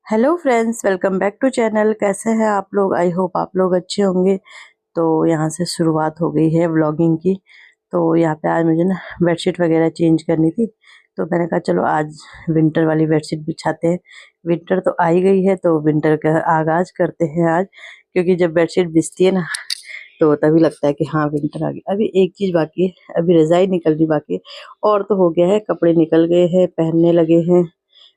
Hello friends, welcome back to channel. कैसे हैं आप लोग? आई होप आप लोग अच्छे होंगे। तो यहाँ से शुरुआत हो गई है व्लॉगिंग की। तो यहाँ पे आज मुझे ना बेडशीट वगैरह चेंज करनी थी, तो मैंने कहा चलो आज विंटर वाली बेडशीट बिछाते हैं। विंटर तो आ ही गई है, तो विंटर का आगाज करते हैं आज, क्योंकि जब बेडशीट बिछती है ना तो तभी लगता है कि हाँ विंटर आ गई। अभी एक चीज़ बाकी है, अभी रज़ाई निकलनी बाकी है, और तो हो गया है, कपड़े निकल गए हैं, पहनने लगे हैं।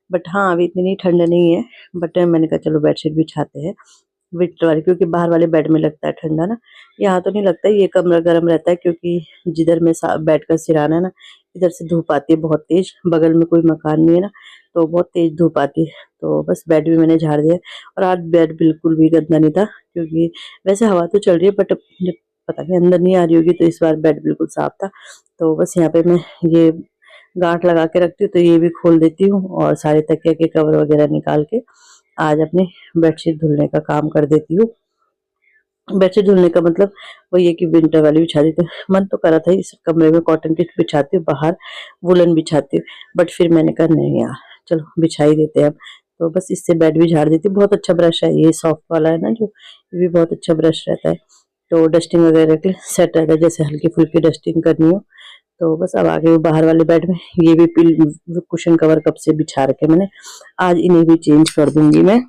बट हाँ, अभी इतनी ठंड नहीं है। बट मैंने कहा चलो बेडशीट बिछाते हैं विंटर वाली, क्योंकि बाहर वाले बेड में लगता है ठंडा ना, यहाँ तो नहीं लगता। ये कमरा गर्म रहता है, क्योंकि जिधर मैं बेड का सिराना है ना, इधर से धूप आती है बहुत तेज। बगल में कोई मकान नहीं है ना, तो बहुत तेज धूप आती है। तो बस बेड भी मैंने झाड़ दिया। और आज बेड बिल्कुल भी गंदा नहीं था, क्योंकि वैसे हवा तो चल रही है, बट पता नहीं अंदर नहीं आ रही होगी, तो इस बार बेड बिल्कुल साफ था। तो बस यहाँ पे मैं ये गांठ लगा के रखती हूँ, तो ये भी खोल देती हूँ और सारे तकिया के कवर वगैरह निकाल के आज अपनी बेडशीट धुलने का काम कर देती हूँ। बेडशीट धुलने का मतलब वही है कि विंटर वाली बिछा देती हूँ। मन तो करा था इस कमरे में कॉटन की बिछाती हूँ, बाहर वुलन बिछाती हूँ, बट फिर मैंने कहा नहीं यार, चलो बिछा ही देते हैं अब। तो बस इससे बेड भी झाड़ देती हूँ। बहुत अच्छा ब्रश है ये, सॉफ्ट वाला है ना जो, ये भी बहुत अच्छा ब्रश रहता है। तो डस्टिंग वगैरह के लिए सेट रहता है, जैसे हल्की फुल्की डस्टिंग करनी हो। तो बस अब आ गई बाहर वाले बेड में। ये भी पिल कुशन कवर कब से बिछा रखे मैंने, आज इन्हें भी चेंज कर दूंगी मैं।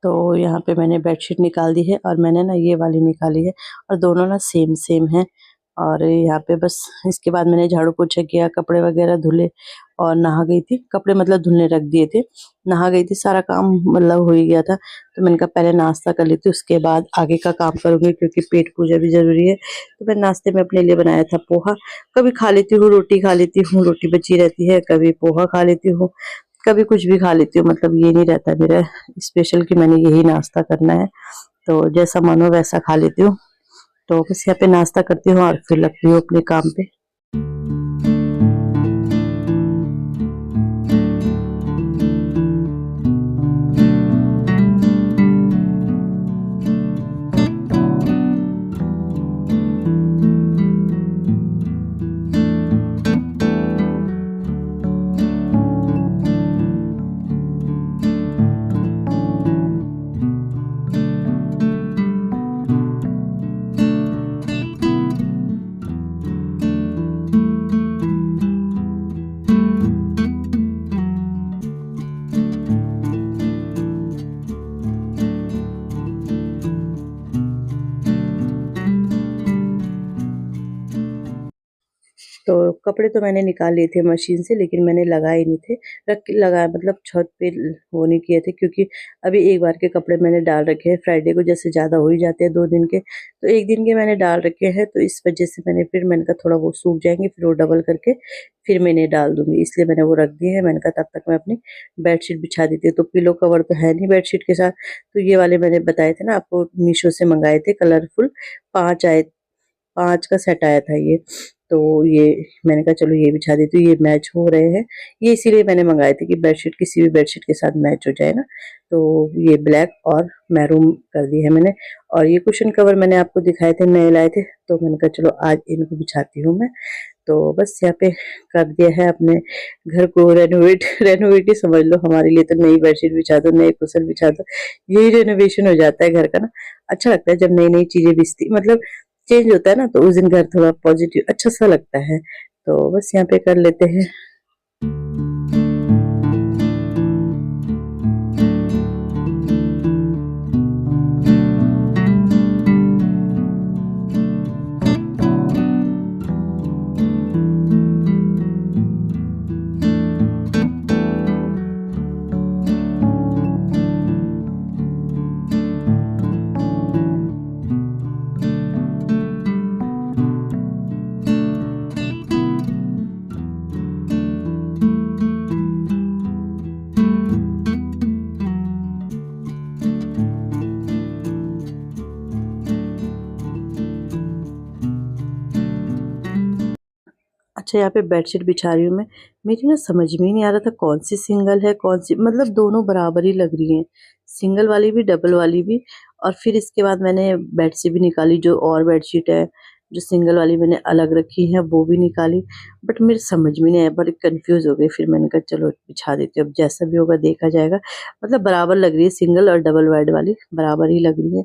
तो यहाँ पे मैंने बेडशीट निकाल दी है, और मैंने ना ये वाली निकाली है, और दोनों ना सेम सेम है। और यहाँ पे बस इसके बाद मैंने झाड़ू पोछा किया, कपड़े वगैरह धुले, और नहा गई थी। कपड़े मतलब धुलने रख दिए थे, नहा गई थी, सारा काम मतलब हो ही गया था। तो मैंने कहा पहले नाश्ता कर लेती हूँ, उसके बाद आगे का काम करूँगी, क्योंकि पेट पूजा भी जरूरी है। तो मैं नाश्ते में अपने लिए बनाया था पोहा। कभी खा लेती हूँ रोटी, खा लेती हूँ रोटी बची रहती है, कभी पोहा खा लेती हूँ, कभी कुछ भी खा लेती हूँ। मतलब ये नहीं रहता मेरा स्पेशल कि मैंने यही नाश्ता करना है, तो जैसा मन हो वैसा खा लेती हूँ। तो बस यहाँ पे नाश्ता करती हूँ और फिर लगती हूँ अपने काम पे। तो कपड़े तो मैंने निकाल लिए थे मशीन से, लेकिन मैंने लगाए नहीं थे। लगाया मतलब छत पे वो नहीं किए थे, क्योंकि अभी एक बार के कपड़े मैंने डाल रखे हैं। फ्राइडे को जैसे ज़्यादा हो ही जाते हैं 2 दिन के, तो एक दिन के मैंने डाल रखे हैं। तो इस वजह से मैंने कहा थोड़ा वो सूख जाएंगे, फिर वो डबल करके फिर मैं इन्हें डाल दूंगी, इसलिए मैंने वो रख दिए है। मैंने कहा तब तक मैं अपनी बेडशीट बिछा देती हूँ। तो पिलो कवर तो है नहीं बेडशीट के साथ, तो ये वाले मैंने बताए थे ना आपको, मीशो से मंगाए थे, कलरफुल 5 आए, 5 का सेट आया था ये। तो ये मैंने कहा चलो ये बिछा देती हूँ, ये मैच हो रहे हैं। ये इसीलिए मैंने मंगाए थे कि बेडशीट किसी भी बेडशीट के साथ मैच हो जाए ना। तो ये ब्लैक और मैरून कर दी है मैंने। और ये कुशन कवर मैंने आपको दिखाए थे, नए लाए थे, तो मैंने कहा चलो आज इनको बिछाती हूँ मैं। तो बस यहाँ पे कर दिया है अपने घर को रेनोवेट। रेनोवेट ही समझ लो हमारे लिए, तो नई बेडशीट बिछा दो, नए कुशन बिछा दो, यही रेनोवेशन हो जाता है घर का ना। अच्छा लगता है जब नई नई चीजें बिछती, मतलब चेंज होता है ना, तो उस दिन घर थोड़ा पॉजिटिव अच्छा सा लगता है। तो बस यहाँ पे कर लेते हैं। अच्छा, यहाँ पे बेडशीट बिछा रही हूँ मैं। मेरी ना समझ में ही नहीं आ रहा था कौन सी सिंगल है कौन सी, मतलब दोनों बराबर ही लग रही हैं, सिंगल वाली भी डबल वाली भी। और फिर इसके बाद मैंने बेडशीट भी निकाली, जो और बेडशीट है जो सिंगल वाली मैंने अलग रखी है वो भी निकाली। बट मेरे समझ में नहीं आया, बड़ी कंफ्यूज हो गई। फिर मैंने कहा चलो बिछा देती हूँ, अब जैसा भी होगा देखा जाएगा। मतलब बराबर लग रही है, सिंगल और डबल बेड वाली बराबर ही लग रही है।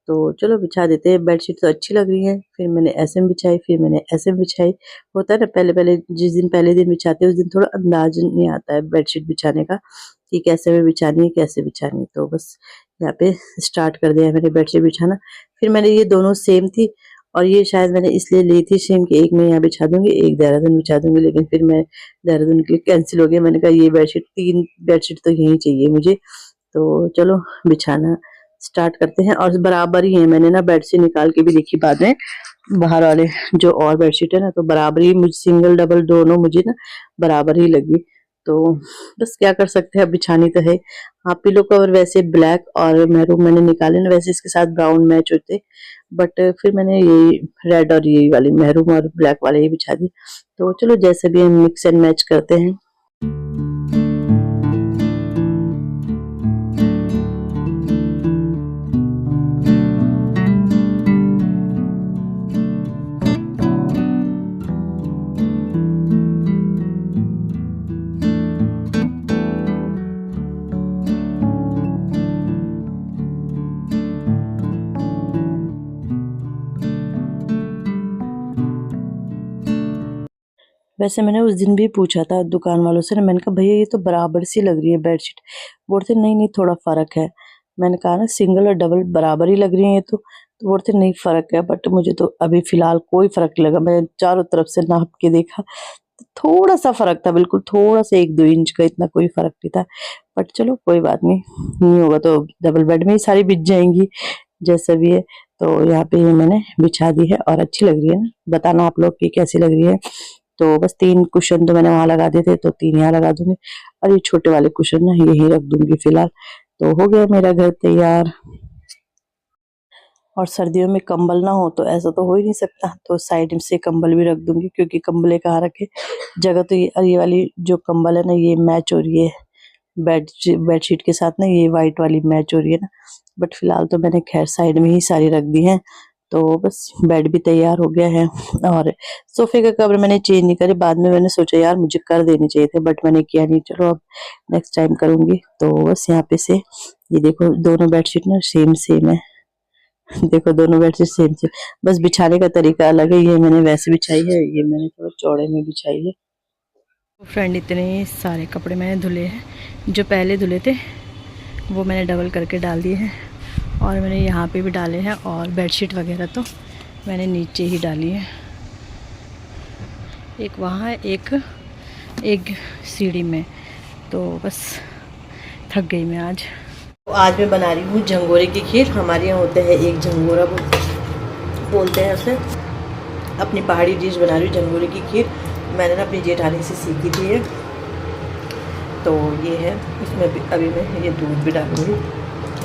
तो चलो बिछा देते हैं। बेडशीट तो अच्छी लग रही है। फिर मैंने ऐसे में बिछाई, फिर मैंने ऐसे में बिछाई। होता है ना, पहले पहले जिस दिन पहले दिन बिछाते हैं उस दिन थोड़ा अंदाज नहीं आता है बेडशीट बिछाने का कि कैसे में बिछानी है कैसे बिछानी है। तो बस यहाँ पे स्टार्ट कर दिया मैंने बेडशीट बिछाना। फिर मैंने ये दोनों सेम थी, और ये शायद मैंने इसलिए ली थी सेम कि एक मैं यहाँ बिछा दूंगी, एक देहरादून बिछा दूंगी। लेकिन फिर मैं देहरादून के लिए कैंसिल हो गया। मैंने कहा ये बेडशीट, 3 बेडशीट तो यही चाहिए मुझे। तो चलो बिछाना स्टार्ट करते हैं। और बराबर ही है, मैंने ना बेडशीट निकाल के भी देखी बाद में, बाहर वाले जो और बेडशीट है ना, तो बराबर ही मुझे सिंगल डबल दोनों मुझे ना बराबर ही लगी। तो बस क्या कर सकते हैं, अब बिछानी तो है। हाँ, पिलो कवर वैसे ब्लैक और मैरून मैंने निकाले ना, वैसे इसके साथ ब्राउन मैच होते, बट फिर मैंने ये रेड और ये वाली मैरून और ब्लैक वाले ही बिछा दी। तो चलो जैसे भी हम मिक्स एंड मैच करते हैं। वैसे मैंने उस दिन भी पूछा था दुकान वालों से ना, मैंने कहा भैया ये तो बराबर सी लग रही है बेडशीट। बोलते नहीं नहीं थोड़ा फर्क है। मैंने कहा ना सिंगल और डबल बराबर ही लग रही है ये तो बोलते नहीं फर्क है। बट मुझे तो अभी फिलहाल कोई फर्क नहीं लगा। मैं चारों तरफ से नाप के देखा तो थोड़ा सा फर्क था, बिल्कुल थोड़ा सा 1-2 इंच का, इतना कोई फर्क नहीं था। बट चलो कोई बात नहीं, नहीं होगा तो डबल बेड में ही सारी बिछ जाएंगी जैसा भी है। तो यहाँ पे ये मैंने बिछा दी है और अच्छी लग रही है ना, बताना आप लोग की कैसी लग रही है। तो बस 3 कुशन तो मैंने वहां लगा दिए थे, तो 3 यहाँ लगा दूंगी, और ये छोटे वाले कुशन ना यही रख दूंगी फिलहाल। तो हो गया मेरा घर तैयार। और सर्दियों में कंबल ना हो तो ऐसा तो हो ही नहीं सकता, तो साइड से कंबल भी रख दूंगी, क्योंकि कंबले कहाँ रखे जगह। तो ये वाली जो कंबल है ना, ये मैच हो रही है बेडशीट के साथ ना, ये वाइट वाली मैच हो रही है ना। बट फिलहाल तो मैंने खैर साइड में ही सारी रख दी है। तो बस बेड भी तैयार हो गया है। और सोफे का कवर मैंने चेंज नहीं करे, बाद में मैंने सोचा यार मुझे कर देने चाहिए थे, बट मैंने किया नहीं। चलो अब नेक्स्ट टाइम करूंगी। तो बस यहाँ पे से ये देखो दोनों बेडशीट ना सेम सेम है। देखो दोनों बेडशीट सेम सेम, बस बिछाने का तरीका अलग है। ये मैंने वैसे बिछाई है, ये मैंने थोड़ा चौड़े में बिछाई है। फ्रेंड इतने सारे कपड़े मैंने धुले हैं, जो पहले धुले थे वो मैंने डबल करके डाल दिए हैं, और मैंने यहाँ पे भी डाले हैं। और बेडशीट वगैरह तो मैंने नीचे ही डाली है, एक वहाँ है एक सीढ़ी में। तो बस थक गई मैं आज। तो आज मैं बना रही हूँ झंगोरे की खीर। हमारे यहाँ होते हैं एक झंगोरा बोलते हैं उसे। अपनी पहाड़ी डिश बना रही हूँ झंगोरे की खीर। मैंने ना अपनी जेठानी से सीखी थी ये। तो ये है, इसमें भी अभी मैं ये दूध भी डालूँगी,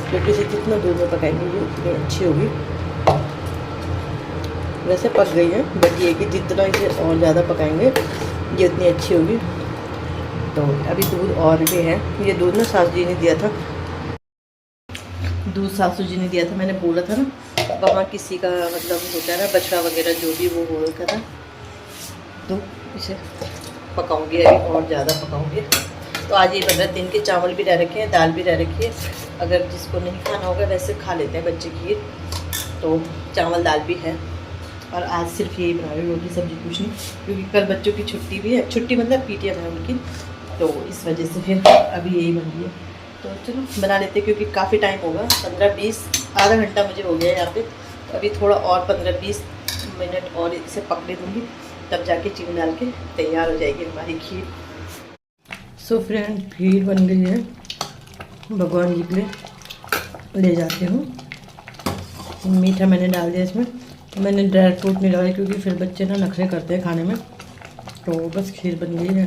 क्योंकि इसे जितना दूध में पकाएंगे ये उतनी अच्छी होगी। वैसे पक गई है, बट ये कि जितना इसे और ज़्यादा पकाएंगे ये उतनी अच्छी होगी। तो अभी दूध और भी है। ये दूध ना सासू जी ने दिया था, दूध सासू जी ने दिया था। मैंने बोला था ना वहाँ किसी का मतलब होता है ना बछड़ा वगैरह जो भी वो हो रखा था, तो इसे पकाऊंगी अभी, और ज़्यादा पकाऊंगी। तो आज ये बन रहा है, दिन के चावल भी रह रखे हैं, दाल भी रह रखी है। अगर जिसको नहीं खाना होगा वैसे खा लेते हैं बच्चे खीर, तो चावल दाल भी है। और आज सिर्फ यही बना रही हूँ, रोटी सब्जी कुछ नहीं, क्योंकि कल बच्चों की छुट्टी भी है, छुट्टी मतलब पीटीएम है उनकी, तो इस वजह से फिर अभी यही बन रही है। तो चलो बना लेते हैं, क्योंकि काफ़ी टाइम होगा, 15-20 आधा घंटा मुझे हो गया है यहाँ पे। तो अभी थोड़ा और 15-20 मिनट और इसे पकने दूँगी, तब जाके चीनी डाल के तैयार हो जाएगी हमारी खीर। सो फ्रेंड, खीर बन गई है, भगवान जी के लिए ले जाती हूँ। मीठा मैंने डाल दिया इसमें, मैंने ड्राई फ्रूट नहीं डाले क्योंकि फिर बच्चे ना नखरे करते हैं खाने में। तो बस खीर बन गई है।